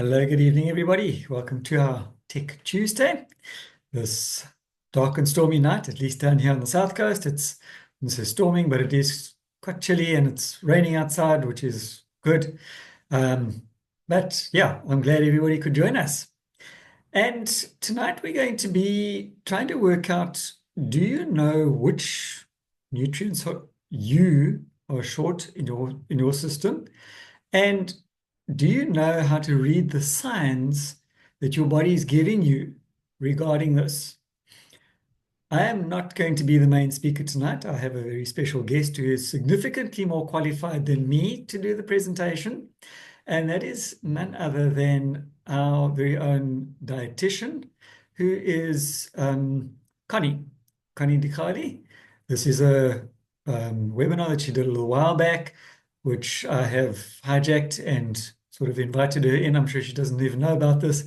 Hello, good evening, everybody. Welcome to our Tech Tuesday. This dark and stormy night, at least down here on the south coast, it's so storming, but it is quite chilly and it's raining outside, which is good. Um, but yeah, I'm glad everybody could join us. And tonight we're going to be trying to work out, do you know which nutrients you are short in your system? And do you know how to read the signs that your body is giving you regarding this? I am not going to be the main speaker tonight. I have a very special guest who is significantly more qualified than me to do the presentation, and that is none other than our very own dietitian, who is Connie Dikali. This is a webinar that she did a little while back, which I have hijacked and sort of invited her in. I'm sure she doesn't even know about this,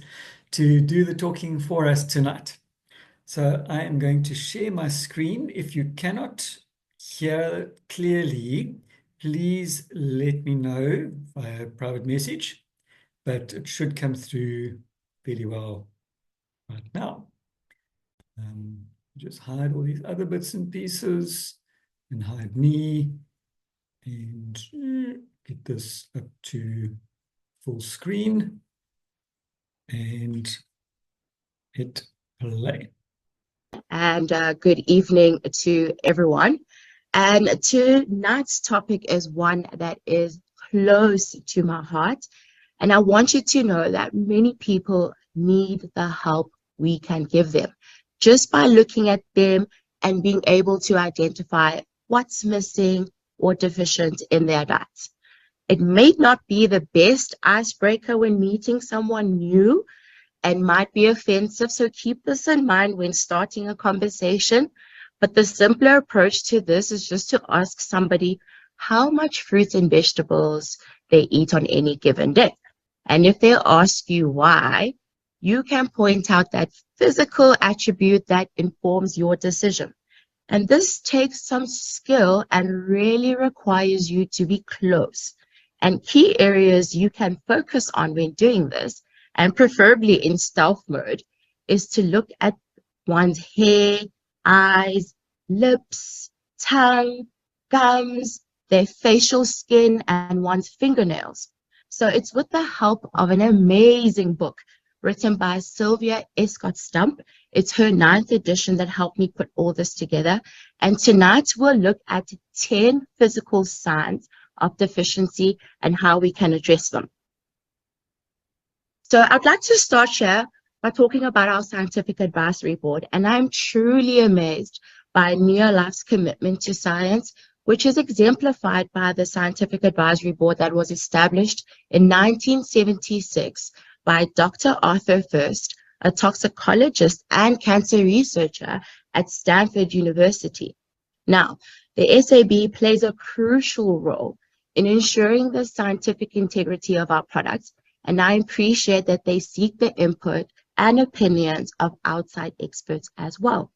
to do the talking for us tonight. So I am going to share my screen. If you cannot hear clearly, please let me know via private message, but it should come through fairly well right now. Just hide all these other bits and pieces and hide me and get this up to full screen and hit play. And good evening to everyone. And tonight's topic is one that is close to my heart. And I want you to know that many people need the help we can give them just by looking at them and being able to identify what's missing or deficient in their diets. It may not be the best icebreaker when meeting someone new and might be offensive. So keep this in mind when starting a conversation. But the simpler approach to this is just to ask somebody how much fruits and vegetables they eat on any given day. And if they ask you why, you can point out that physical attribute that informs your decision. And this takes some skill and really requires you to be close. And key areas you can focus on when doing this, and preferably in stealth mode, is to look at one's hair, eyes, lips, tongue, gums, their facial skin, and one's fingernails. So it's with the help of an amazing book written by Sylvia Escott Stump. It's her 9th edition that helped me put all this together. And tonight we'll look at 10 physical signs of deficiency and how we can address them. So I'd like to start here by talking about our scientific advisory board, and I'm truly amazed by Neolife's commitment to science, which is exemplified by the scientific advisory board that was established in 1976 by Dr. Arthur First, a toxicologist and cancer researcher at Stanford University. Now, the SAB plays a crucial role in ensuring the scientific integrity of our products, and I appreciate that they seek the input and opinions of outside experts as well.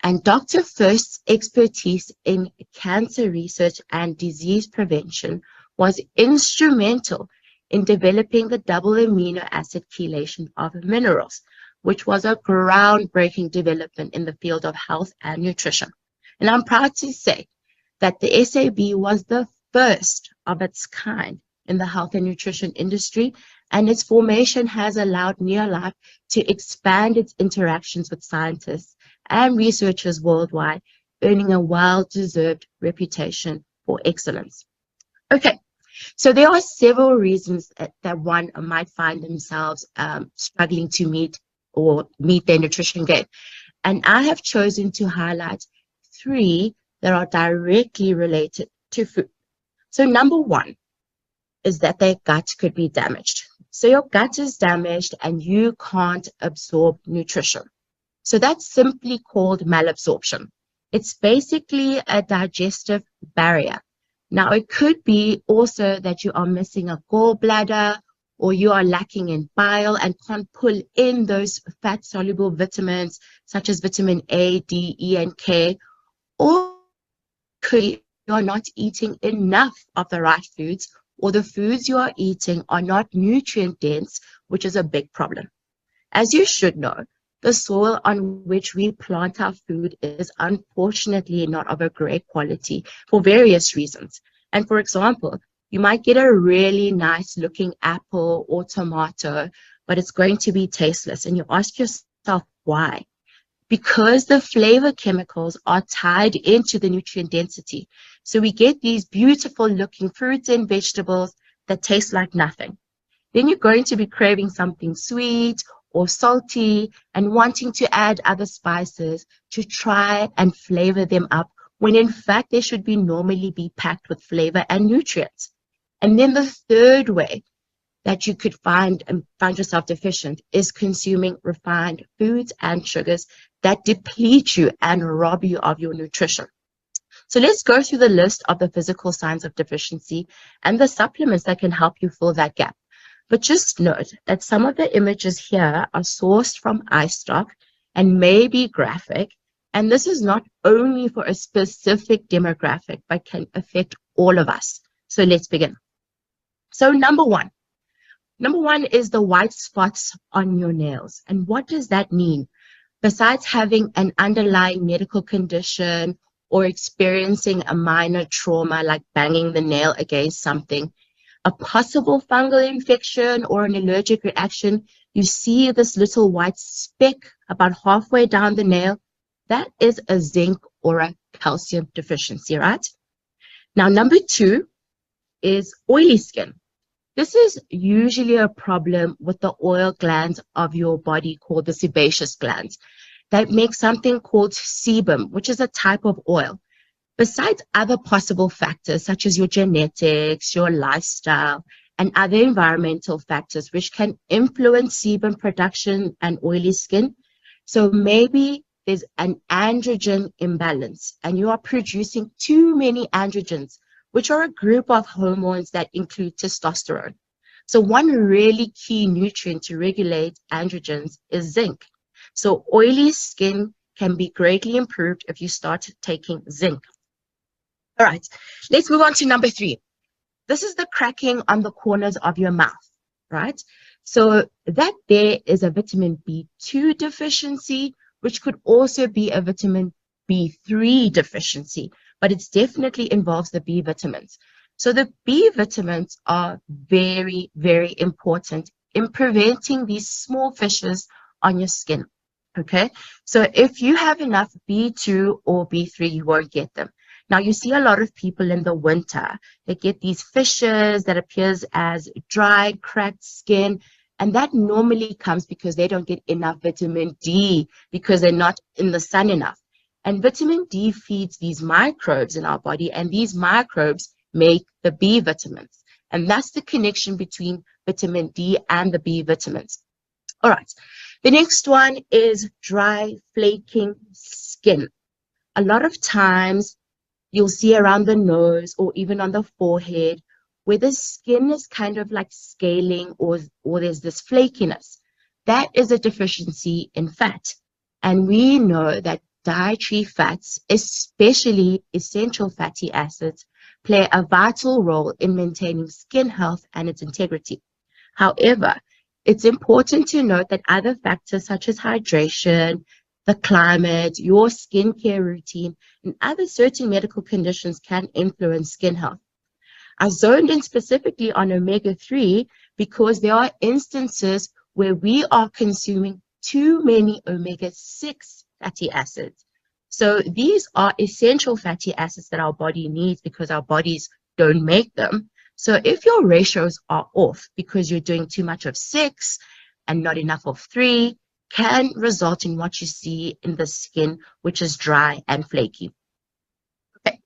And Dr. First's expertise in cancer research and disease prevention was instrumental in developing the double amino acid chelation of minerals, which was a groundbreaking development in the field of health and nutrition. And I'm proud to say that the SAB was the first of its kind in the health and nutrition industry, and its formation has allowed Neolife to expand its interactions with scientists and researchers worldwide, earning a well-deserved reputation for excellence. Okay, so there are several reasons that one might find themselves struggling to meet their nutrition goal. And I have chosen to highlight 3 that are directly related to food. So number 1 is that their gut could be damaged. So your gut is damaged and you can't absorb nutrition. So that's simply called malabsorption. It's basically a digestive barrier. Now, it could be also that you are missing a gallbladder, or you are lacking in bile and can't pull in those fat-soluble vitamins such as vitamin A, D, E, and K, or you are not eating enough of the right foods, or the foods you are eating are not nutrient dense, which is a big problem. As you should know, the soil on which we plant our food is unfortunately not of a great quality for various reasons. And for example, you might get a really nice looking apple or tomato, but it's going to be tasteless. And you ask yourself why? Because the flavor chemicals are tied into the nutrient density. So we get these beautiful looking fruits and vegetables that taste like nothing. Then you're going to be craving something sweet or salty and wanting to add other spices to try and flavor them up, when in fact they should normally be packed with flavor and nutrients. And then the third way that you could find yourself deficient is consuming refined foods and sugars that deplete you and rob you of your nutrition. So let's go through the list of the physical signs of deficiency and the supplements that can help you fill that gap. But just note that some of the images here are sourced from iStock and may be graphic, and this is not only for a specific demographic, but can affect all of us. So let's begin. So number one is the white spots on your nails. And what does that mean? Besides having an underlying medical condition or experiencing a minor trauma like banging the nail against something, a possible fungal infection or an allergic reaction, you see this little white speck about halfway down the nail, that is a zinc or a calcium deficiency, right? Now, number two is oily skin. This is usually a problem with the oil glands of your body called the sebaceous glands that make something called sebum, which is a type of oil. Besides other possible factors such as your genetics, your lifestyle, and other environmental factors which can influence sebum production and oily skin, so maybe there's an androgen imbalance and you are producing too many androgens, which are a group of hormones that include testosterone. So one really key nutrient to regulate androgens is zinc. So oily skin can be greatly improved if you start taking zinc. All right, let's move on to number three. This is the cracking on the corners of your mouth, right? So that there is a vitamin B2 deficiency, which could also be a vitamin B3 deficiency, but it definitely involves the B vitamins. So the B vitamins are very, very important in preventing these small fissures on your skin, okay? So if you have enough B2 or B3, you won't get them. Now, you see a lot of people in the winter, they get these fissures that appears as dry, cracked skin, and that normally comes because they don't get enough vitamin D because they're not in the sun enough. And vitamin D feeds these microbes in our body, and these microbes make the B vitamins. And that's the connection between vitamin D and the B vitamins. All right, the next one is dry, flaking skin. A lot of times, you'll see around the nose or even on the forehead where the skin is kind of like scaling or there's this flakiness. That is a deficiency in fat. And we know that dietary fats, especially essential fatty acids, play a vital role in maintaining skin health and its integrity. However, it's important to note that other factors such as hydration, the climate, your skincare routine, and other certain medical conditions can influence skin health. I zoned in specifically on omega-3 because there are instances where we are consuming too many omega-6 fatty acids. So these are essential fatty acids that our body needs because our bodies don't make them. So if your ratios are off because you're doing too much of 6 and not enough of 3, can result in what you see in the skin, which is dry and flaky. Okay,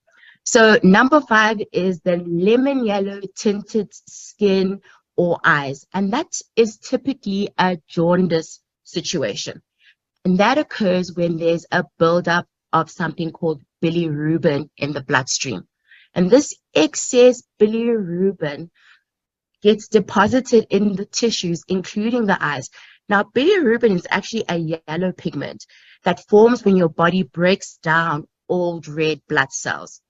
so number 5 is the lemon yellow tinted skin or eyes, and that is typically a jaundice situation. And that occurs when there's a buildup of something called bilirubin in the bloodstream. And this excess bilirubin gets deposited in the tissues, including the eyes. Now, bilirubin is actually a yellow pigment that forms when your body breaks down old red blood cells.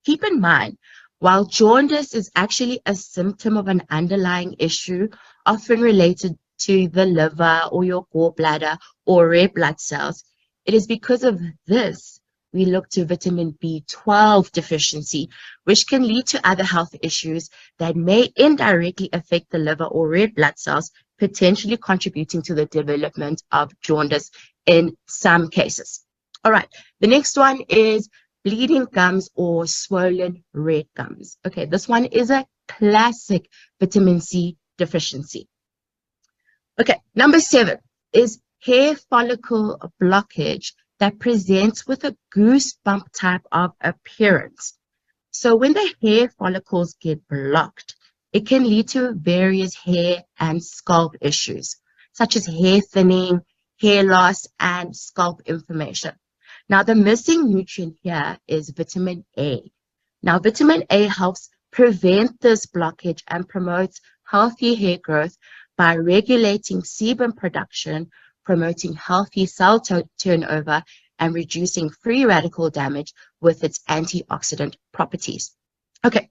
Keep in mind, while jaundice is actually a symptom of an underlying issue, often related to the liver or your gallbladder or red blood cells. It is because of this we look to vitamin B12 deficiency, which can lead to other health issues that may indirectly affect the liver or red blood cells, potentially contributing to the development of jaundice in some cases. All right, the next one is bleeding gums or swollen red gums. Okay, this one is a classic vitamin C deficiency. Okay, number 7 is hair follicle blockage that presents with a goosebump type of appearance. So when the hair follicles get blocked, it can lead to various hair and scalp issues, such as hair thinning, hair loss, and scalp inflammation. Now, the missing nutrient here is vitamin A. Now, vitamin A helps prevent this blockage and promotes healthy hair growth by regulating sebum production, promoting healthy cell turnover, and reducing free radical damage with its antioxidant properties. Okay,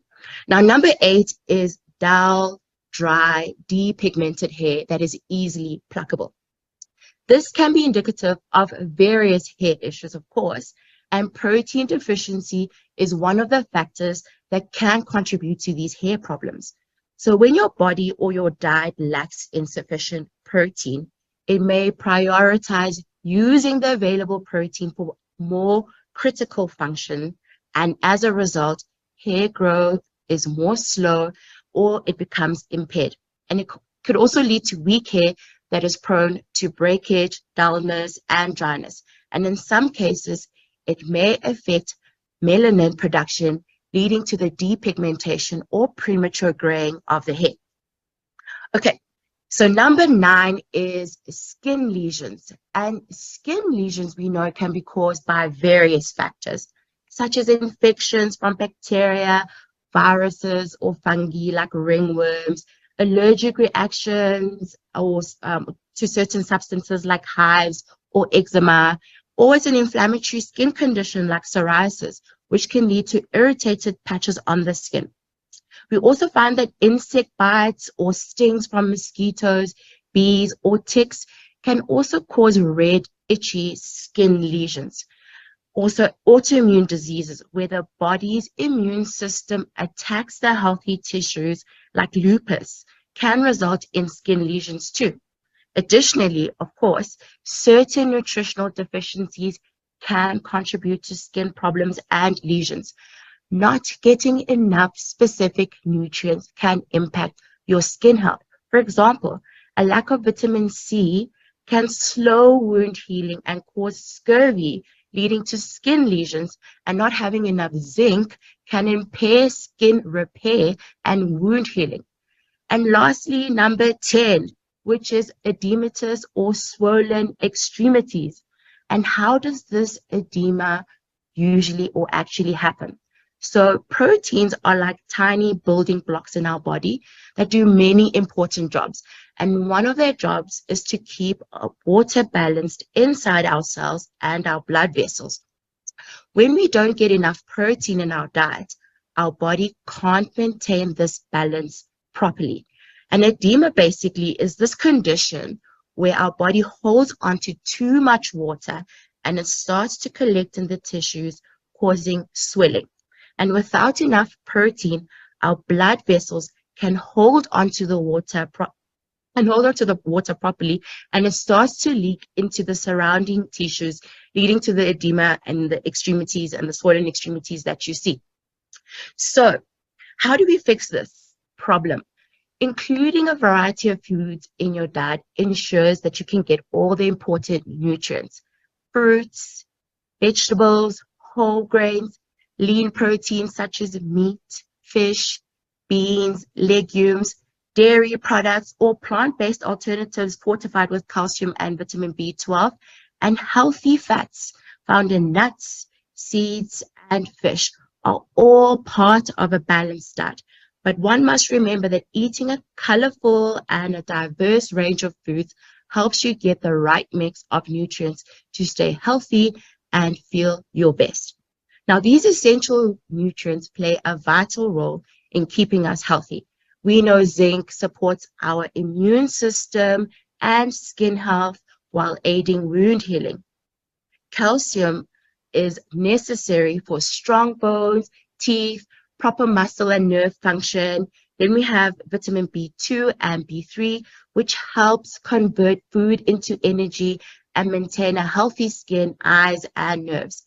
now number 8 is dull, dry, depigmented hair that is easily pluckable. This can be indicative of various hair issues, of course, and protein deficiency is one of the factors that can contribute to these hair problems. So when your body or your diet lacks insufficient protein, it may prioritize using the available protein for more critical function, and as a result, hair growth is more slow or it becomes impaired. And it could also lead to weak hair that is prone to breakage, dullness, and dryness. And in some cases, it may affect melanin production, leading to the depigmentation or premature graying of the hair. Okay, so number 9 is skin lesions. And skin lesions, we know, can be caused by various factors, such as infections from bacteria, viruses, or fungi like ringworms, allergic reactions or to certain substances like hives or eczema, or it's an inflammatory skin condition like psoriasis, which can lead to irritated patches on the skin. We also find that insect bites or stings from mosquitoes, bees, or ticks can also cause red, itchy skin lesions. Also, autoimmune diseases where the body's immune system attacks the healthy tissues like lupus can result in skin lesions too. Additionally, of course, certain nutritional deficiencies can contribute to skin problems and lesions. Not getting enough specific nutrients can impact your skin health. For example, a lack of vitamin C can slow wound healing and cause scurvy, leading to skin lesions, and not having enough zinc can impair skin repair and wound healing. And lastly, number 10, which is edematous or swollen extremities. And how does this edema usually or actually happen? So proteins are like tiny building blocks in our body that do many important jobs. And one of their jobs is to keep water balanced inside our cells and our blood vessels. When we don't get enough protein in our diet, our body can't maintain this balance properly. And edema basically is this condition where our body holds onto too much water and it starts to collect in the tissues, causing swelling. And without enough protein, our blood vessels can hold onto the water properly, and it starts to leak into the surrounding tissues, leading to the edema and the extremities and the swollen extremities that you see. So, how do we fix this problem? Including a variety of foods in your diet ensures that you can get all the important nutrients. Fruits, vegetables, whole grains, lean proteins such as meat, fish, beans, legumes, dairy products, or plant-based alternatives fortified with calcium and vitamin B12, and healthy fats found in nuts, seeds, and fish are all part of a balanced diet. But one must remember that eating a colorful and a diverse range of foods helps you get the right mix of nutrients to stay healthy and feel your best. Now, these essential nutrients play a vital role in keeping us healthy. We know zinc supports our immune system and skin health while aiding wound healing. Calcium is necessary for strong bones, teeth, proper muscle and nerve function. Then we have vitamin B2 and B3, which helps convert food into energy and maintain a healthy skin, eyes, and nerves.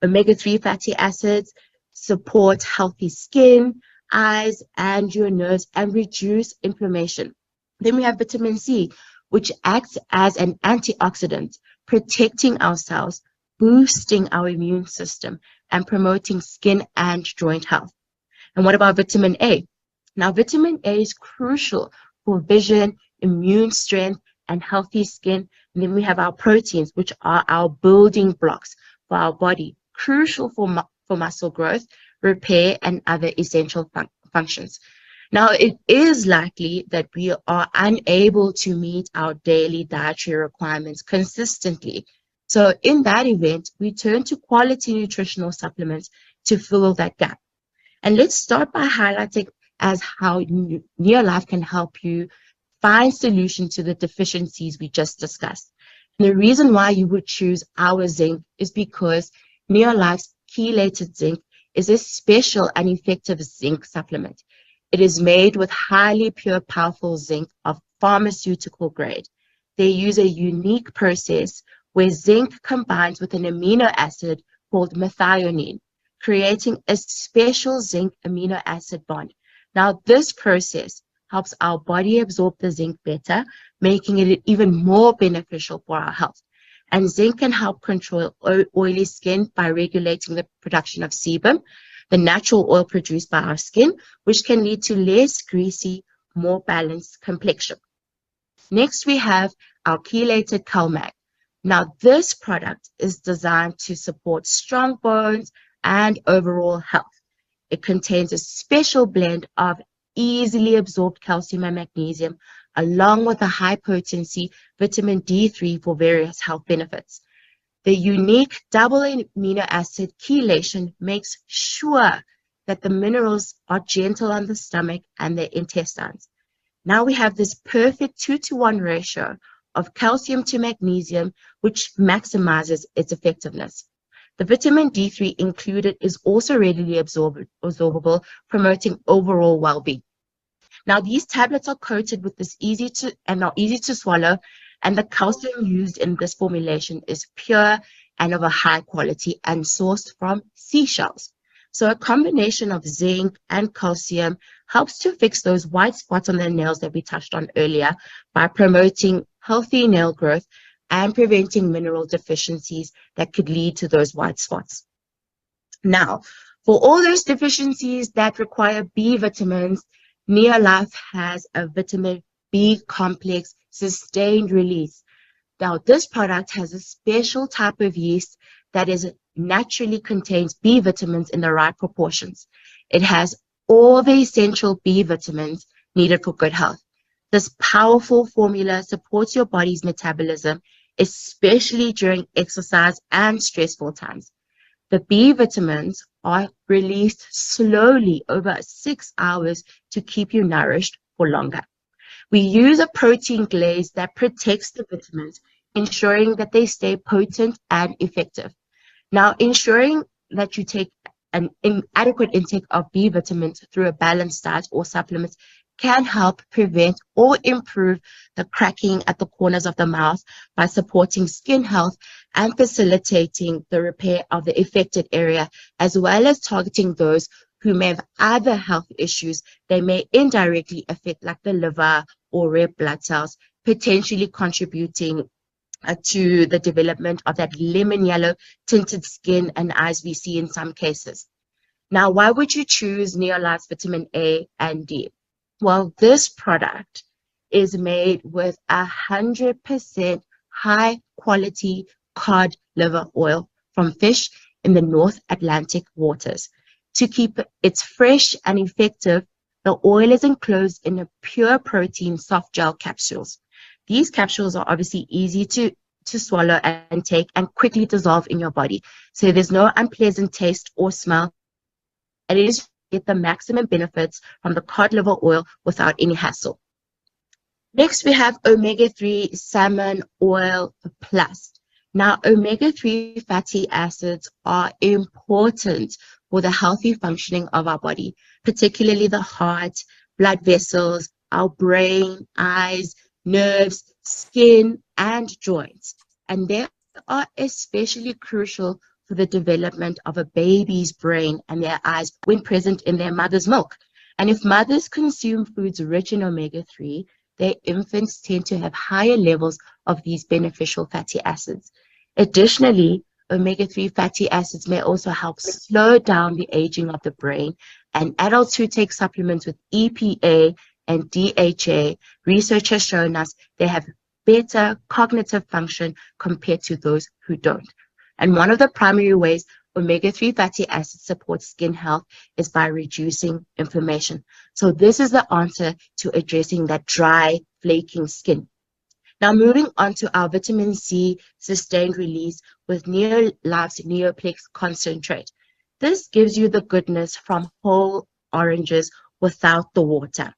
Omega-3 fatty acids support healthy skin, eyes, and your nerves and reduce inflammation. Then we have vitamin C, which acts as an antioxidant, protecting our cells, boosting our immune system, and promoting skin and joint health. And what about vitamin A? Now, vitamin A is crucial for vision, immune strength, and healthy skin. And then we have our proteins, which are our building blocks for our body, crucial for muscle growth, repair, and other essential functions. Now, it is likely that we are unable to meet our daily dietary requirements consistently. So in that event, we turn to quality nutritional supplements to fill that gap. And let's start by highlighting as how Neolife can help you find solutions to the deficiencies we just discussed. And the reason why you would choose our zinc is because Neolife's chelated zinc is a special and effective zinc supplement. It is made with highly pure, powerful zinc of pharmaceutical grade. They use a unique process where zinc combines with an amino acid called methionine, creating a special zinc amino acid bond. Now, this process helps our body absorb the zinc better, making it even more beneficial for our health. And zinc can help control oily skin by regulating the production of sebum, the natural oil produced by our skin, which can lead to less greasy, more balanced complexion. Next, we have our chelated CalMag. Now, this product is designed to support strong bones and overall health. It contains a special blend of easily absorbed calcium and magnesium, along with a high-potency vitamin D3 for various health benefits. The unique double amino acid chelation makes sure that the minerals are gentle on the stomach and the intestines. Now we have this perfect 2-to-1 ratio of calcium to magnesium, which maximizes its effectiveness. The vitamin D3 included is also readily absorbable, promoting overall well-being. Now, these tablets are coated with this easy to swallow, and the calcium used in this formulation is pure and of a high quality and sourced from seashells. So a combination of zinc and calcium helps to fix those white spots on the nails that we touched on earlier by promoting healthy nail growth and preventing mineral deficiencies that could lead to those white spots. Now, for all those deficiencies that require B vitamins, Neolife has a vitamin B complex sustained release. Now, this product has a special type of yeast that naturally contains B vitamins in the right proportions. It has all the essential B vitamins needed for good health. This powerful formula supports your body's metabolism, especially during exercise and stressful times. The B vitamins are released slowly over 6 hours to keep you nourished for longer. We use a protein glaze that protects the vitamins, ensuring that they stay potent and effective. Now, ensuring that you take an adequate intake of B vitamins through a balanced diet or supplements can help prevent or improve the cracking at the corners of the mouth by supporting skin health and facilitating the repair of the affected area, as well as targeting those who may have other health issues they may indirectly affect, like the liver or red blood cells, potentially contributing to the development of that lemon yellow tinted skin and eyes we see in some cases. Now, why would you choose Neolife's vitamin A and D? Well, this product is made with 100% high quality cod liver oil from fish in the North Atlantic waters. To keep it fresh and effective, the oil is enclosed in a pure protein soft gel capsules. These capsules are obviously easy to swallow and take and quickly dissolve in your body. So there's no unpleasant taste or smell. And it is get the maximum benefits from the cod liver oil without any hassle. Next, we have omega-3 salmon oil plus. Now, omega-3 fatty acids are important for the healthy functioning of our body, particularly the heart, blood vessels, our brain, eyes, nerves, skin, and joints. And they are especially crucial for the development of a baby's brain and their eyes when present in their mother's milk. And if mothers consume foods rich in omega-3, their infants tend to have higher levels of these beneficial fatty acids. Additionally, omega-3 fatty acids may also help slow down the aging of the brain, and adults who take supplements with EPA and DHA, research has shown us they have better cognitive function compared to those who don't. And one of the primary ways omega-3 fatty acids support skin health is by reducing inflammation. So this is the answer to addressing that dry, flaking skin. Now moving on to our vitamin C sustained release with Neolife's Neoplex concentrate. This gives you the goodness from whole oranges without the water.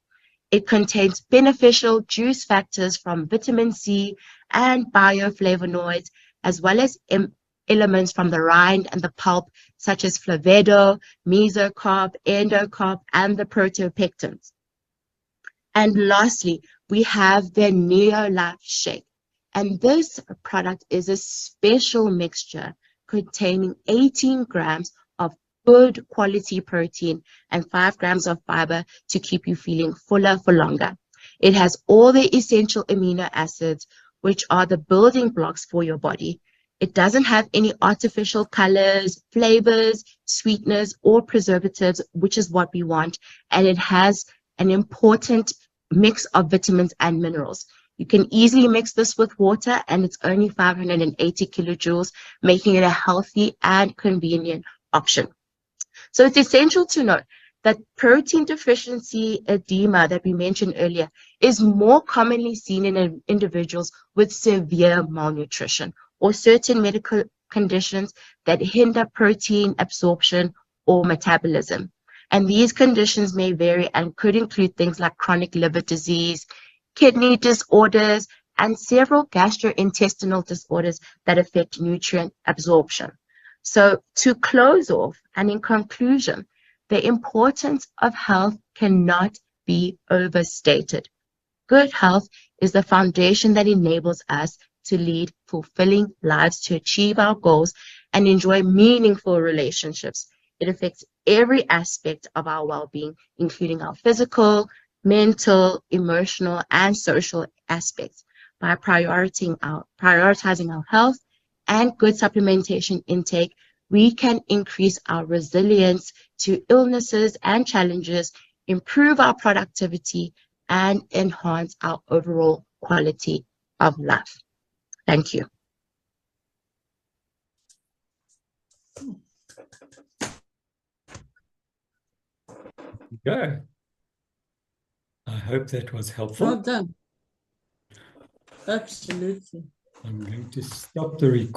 It contains beneficial juice factors from vitamin C and bioflavonoids, as well as elements from the rind and the pulp, such as flavonoid, mesocarb, endocarb, and the protopectins. And lastly, we have the Neolife Shake. And this product is a special mixture containing 18 grams of good quality protein and 5 grams of fiber to keep you feeling fuller for longer. It has all the essential amino acids, which are the building blocks for your body. It doesn't have any artificial colors, flavors, sweeteners, or preservatives, which is what we want. And it has an important mix of vitamins and minerals. You can easily mix this with water, and it's only 580 kilojoules, making it a healthy and convenient option. So it's essential to note that protein deficiency edema that we mentioned earlier is more commonly seen in individuals with severe malnutrition or certain medical conditions that hinder protein absorption or metabolism. And these conditions may vary and could include things like chronic liver disease, kidney disorders, and several gastrointestinal disorders that affect nutrient absorption. So to close off, and in conclusion, the importance of health cannot be overstated. Good health is the foundation that enables us to lead fulfilling lives, to achieve our goals, and enjoy meaningful relationships. It affects every aspect of our well-being, including our physical, mental, emotional, and social aspects. By prioritizing our health and good supplementation intake, we can increase our resilience to illnesses and challenges, improve our productivity, and enhance our overall quality of life. Thank you. Go. I hope that was helpful. Well done. Absolutely. I'm going to stop the recording.